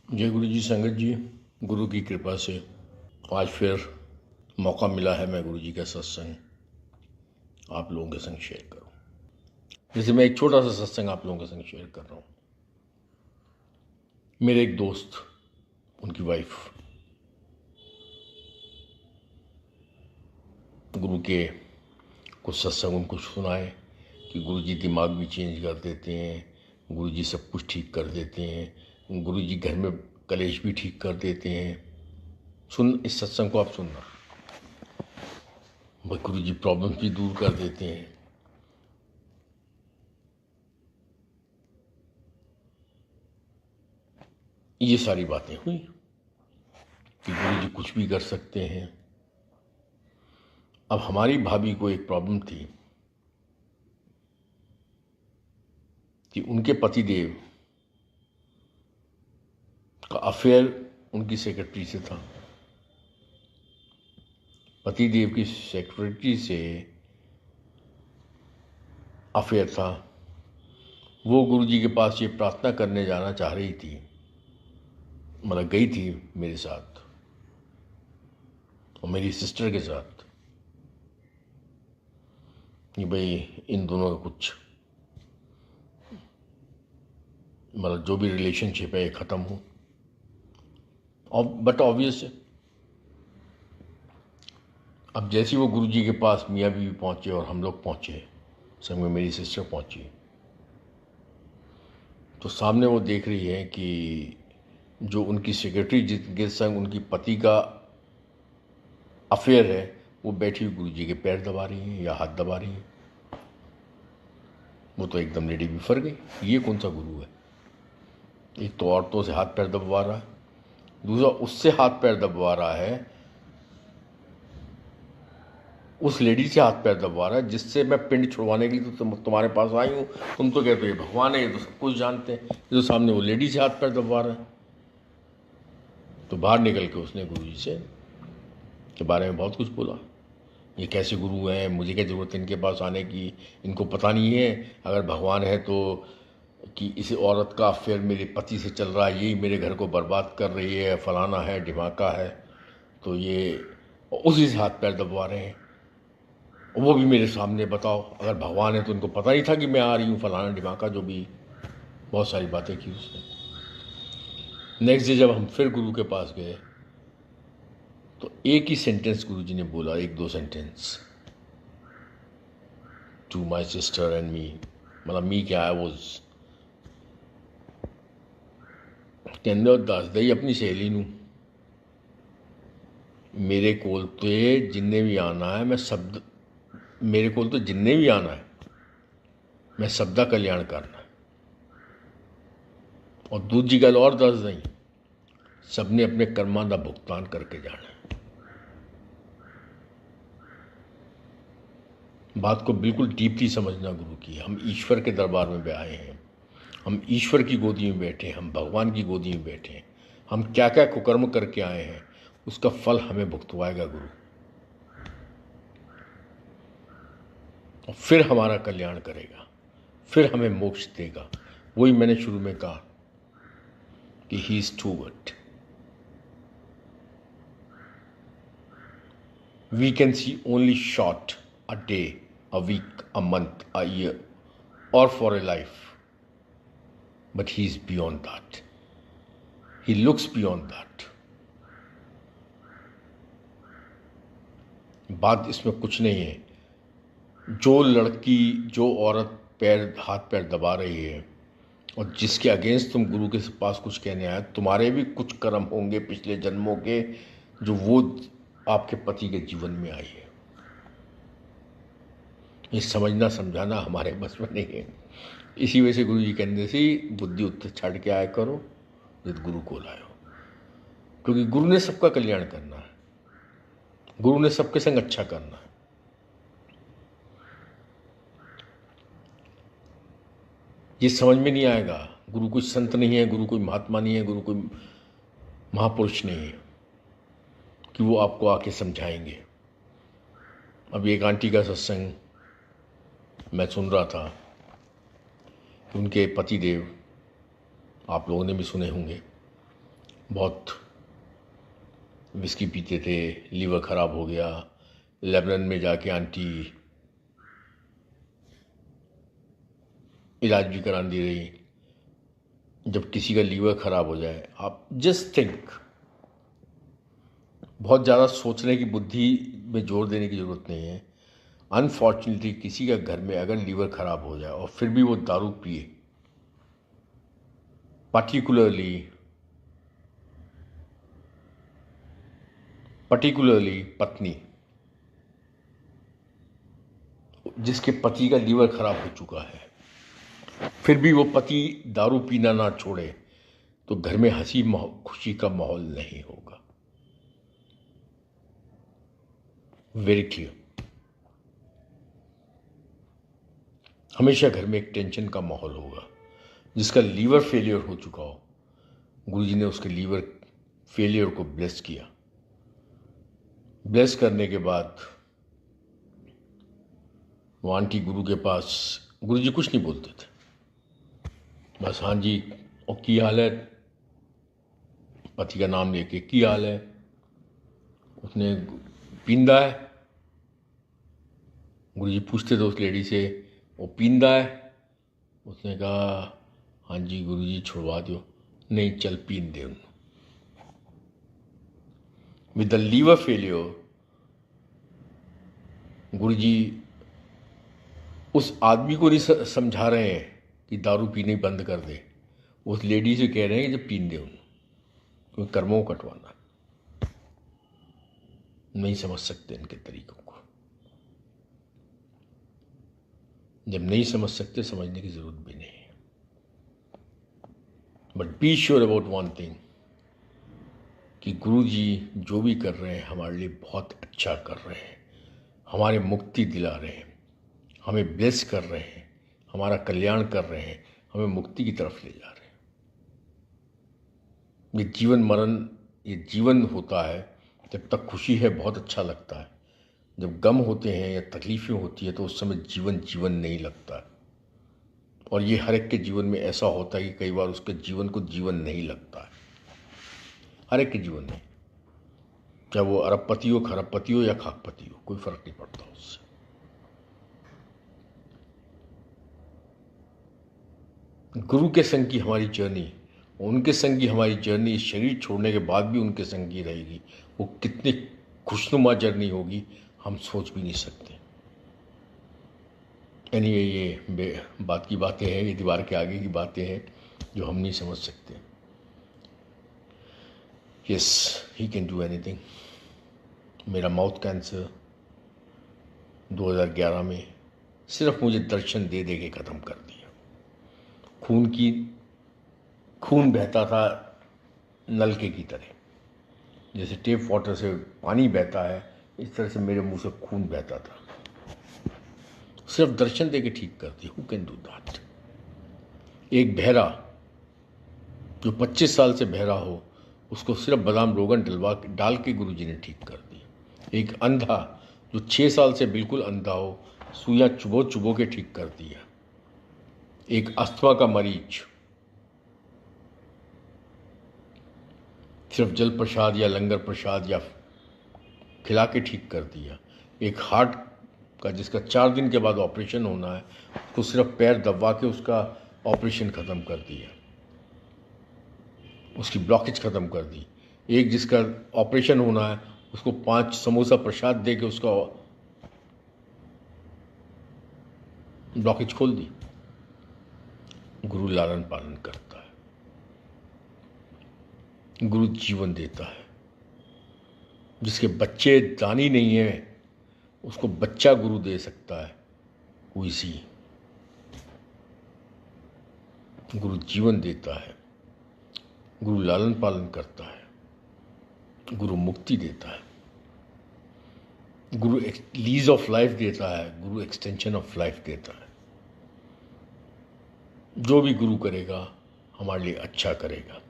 जय गुरु जी। संगत जी, गुरु की कृपा से आज फिर मौका मिला है मैं गुरु जी का सत्संग आप लोगों के संग शेयर करूं। जैसे मैं एक छोटा सा सत्संग आप लोगों के संग शेयर कर रहा हूं। मेरे एक दोस्त, उनकी वाइफ गुरु के कुछ सत्संग उनको सुनाए कि गुरु जी दिमाग भी चेंज कर देते हैं, गुरु जी सब कुछ ठीक कर देते हैं, गुरु जी घर में कलेश भी ठीक कर देते हैं। इस सत्संग को आप सुनना। भाई गुरु जी प्रॉब्लम भी दूर कर देते हैं। ये सारी बातें हुई कि गुरु जी कुछ भी कर सकते हैं। अब हमारी भाभी को एक प्रॉब्लम थी कि उनके पतिदेव का अफेयर उनकी सेक्रेटरी से था। पतिदेव की सेक्रेटरी से अफेयर था। वो गुरु जी के पास ये प्रार्थना करने जाना चाह रही थी, मतलब गई थी मेरे साथ और मेरी सिस्टर के साथ कि भाई इन दोनों का कुछ मतलब जो भी रिलेशनशिप है ये ख़त्म हो। और बट ऑब्वियस है, अब जैसे वो गुरु जी के पास मियाँ बीवी पहुँचे और हम लोग पहुँचे, संग में मेरी सिस्टर पहुँची, तो सामने वो देख रही है कि जो उनकी सेक्रेटरी जिनके संग उनकी पति का अफेयर है वो बैठी हुई गुरु जी के पैर दबा रही है या हाथ दबा रही है। वो तो एकदम लेडी बिफर गई, ये कौन सा गुरु है? एक तो औरतों से हाथ पैर दबवा रहा है, दूसरा उससे हाथ पैर दबवा रहा है, उस लेडी से हाथ पैर दबवा रहा है जिससे मैं पिंड छुड़वाने के लिए तो तुम्हारे पास आई हूँ। तुम तो कहते हो ये भगवान है, ये तो सब कुछ जानते हैं। ये तो सामने वो लेडी से हाथ पैर दबवा रहा है। तो बाहर निकल के उसने गुरु जी से के बारे में बहुत कुछ बोला। ये कैसे गुरु हैं, मुझे क्या ज़रूरत है इनके पास आने की, इनको पता नहीं है अगर भगवान है तो कि इस औरत का अफेयर मेरे पति से चल रहा है, यही मेरे घर को बर्बाद कर रही है, फलाना है ढिमाका है। तो ये उसी से हाथ पैर दबवा रहे हैं, वो भी मेरे सामने। बताओ अगर भगवान है तो उनको पता नहीं था कि मैं आ रही हूँ, फलाना ढिमाका जो भी बहुत सारी बातें की उसने। नेक्स्ट डे जब हम फिर गुरु के पास गए तो एक ही सेंटेंस गुरु जी ने बोला, एक दो sentence, to my sister and me. मतलब मी क्या है, वो कहते दस दई अपनी सहेली नू मेरे कोल तो जिन्ने भी आना है मैं सब मेरे कोल तो जिन्ने भी आना है मैं सब दा कल्याण करना है। और दूजी गल और दस दई, सबने अपने कर्मां दा भुगतान करके जाना है। बात को बिल्कुल डीपली समझना गुरु की। हम ईश्वर के दरबार में आए हैं, हम ईश्वर की गोदी में बैठे हैं, हम भगवान की गोदी में बैठे हैं। हम क्या क्या कुकर्म करके आए हैं उसका फल हमें भुगतवाएगा गुरु, और फिर हमारा कल्याण करेगा, फिर हमें मोक्ष देगा। वही मैंने शुरू में कहा कि he is too good. We can see only short a day, a week, a month, a year और for a life, but he is beyond that. He looks beyond that. बात इसमें कुछ नहीं है। जो लड़की, जो औरत हाथ पैर दबा रही है और जिसके अगेंस्ट तुम गुरु के पास कुछ कहने आए, तुम्हारे भी कुछ कर्म होंगे पिछले जन्मों के जो वो आपके पति के जीवन में आई है। ये समझना समझाना हमारे बस में नहीं है। इसी वजह से गुरु जी कहते थे बुद्धि उत्तर छड़ के आया करो जित गुरु को लायो, क्योंकि गुरु ने सबका कल्याण करना है, गुरु ने सबके संग अच्छा करना है। ये समझ में नहीं आएगा। गुरु कोई संत नहीं है, गुरु कोई महात्मा नहीं है, गुरु कोई महापुरुष नहीं है कि वो आपको आके समझाएंगे। अब एक आंटी का सत्संग मैं सुन रहा था कि उनके पतिदेव, आप लोगों ने भी सुने होंगे, बहुत विस्की पीते थे, लीवर ख़राब हो गया। लेबनान में जाके आंटी इलाज भी करा दी रही। जब किसी का लीवर ख़राब हो जाए, आप जस्ट थिंक, बहुत ज़्यादा सोचने की, बुद्धि में जोर देने की ज़रूरत नहीं है। अनफॉर्चुनेटली किसी का घर में अगर लीवर ख़राब हो जाए और फिर भी वो दारू पिए, पर्टिकुलरली पत्नी जिसके पति का लीवर ख़राब हो चुका है, फिर भी वो पति दारू पीना ना छोड़े, तो घर में हंसी खुशी का माहौल नहीं होगा। Very clear. हमेशा घर में एक टेंशन का माहौल होगा। जिसका लीवर फेलियर हो चुका हो, गुरुजी ने उसके लीवर फेलियर को ब्लेस किया। ब्लेस करने के बाद वो आंटी गुरु के पास, गुरुजी कुछ नहीं बोलते थे, बस हाँ जी और की हाल है, पति का नाम लेके की हाल है, उसने पींदा है। गुरुजी पूछते थे उस लेडी से, वो पींदा है? उसने कहा हाँ जी गुरुजी छुड़वा दो। नहीं, चल पीन दे उन्हें। विद द लीवर फेलियर, गुरुजी उस आदमी को नहीं समझा रहे हैं कि दारू पीने बंद कर दे, उस लेडी से कह रहे हैं कि जब पीन दे उन्हें, क्योंकि कर्मों को कटवाना। नहीं समझ सकते इनके तरीकों को। जब नहीं समझ सकते, समझने की जरूरत भी नहीं है। But be sure about one thing, कि गुरुजी जो भी कर रहे हैं हमारे लिए बहुत अच्छा कर रहे हैं, हमारे मुक्ति दिला रहे हैं, हमें ब्लेस कर रहे हैं, हमारा कल्याण कर रहे हैं, हमें मुक्ति की तरफ ले जा रहे हैं। ये जीवन मरण, ये जीवन होता है। जब तक खुशी है बहुत अच्छा लगता है, जब गम होते हैं या तकलीफ़ें होती है तो उस समय जीवन जीवन नहीं लगता है। और ये हर एक के जीवन में ऐसा होता है कि कई बार उसके जीवन को जीवन नहीं लगता है, हर एक के जीवन में, चाहे वो अरबपति हो, खरबपति हो या खाकपति हो, कोई फर्क नहीं पड़ता उससे। गुरु के संग की हमारी जर्नी, उनके संग की हमारी जर्नी, शरीर छोड़ने के बाद भी उनके संग की रहेगी। वो कितनी खुशनुमा जर्नी होगी हम सोच भी नहीं सकते। यानी ये बात की बातें हैं, ये दीवार के आगे की बातें हैं जो हम नहीं समझ सकते। Yes, he can do anything. मेरा माउथ कैंसर 2011 में सिर्फ मुझे दर्शन दे दे के ख़त्म कर दिया। खून बहता था नलके की तरह, जैसे टेप वाटर से पानी बहता है, इस तरह से मेरे मुंह से खून बहता था। सिर्फ दर्शन दे के ठीक कर दिया। Who can do that? एक बहरा जो 25 साल से बहरा हो, उसको सिर्फ बादाम रोगन डाल के गुरुजी ने ठीक कर दिया। एक अंधा जो 6 साल से बिल्कुल अंधा हो, सुइयां चुभो चुभो के ठीक कर दिया। एक अस्थमा का मरीज सिर्फ जल प्रसाद या लंगर प्रसाद या खिला के ठीक कर दिया। एक हार्ट का जिसका 4 दिन के बाद ऑपरेशन होना है, उसको सिर्फ पैर दबा के उसका ऑपरेशन ख़त्म कर दिया, उसकी ब्लॉकेज ख़त्म कर दी। एक जिसका ऑपरेशन होना है, उसको 5 समोसा प्रसाद दे के उसका ब्लॉकेज खोल दी। गुरु लालन पालन करता है, गुरु जीवन देता है। जिसके बच्चे दानी नहीं है, उसको बच्चा गुरु दे सकता है। कोई सी गुरु जीवन देता है, गुरु लालन पालन करता है, गुरु मुक्ति देता है, गुरु लीज ऑफ लाइफ देता है, गुरु एक्सटेंशन ऑफ लाइफ देता है। जो भी गुरु करेगा हमारे लिए अच्छा करेगा।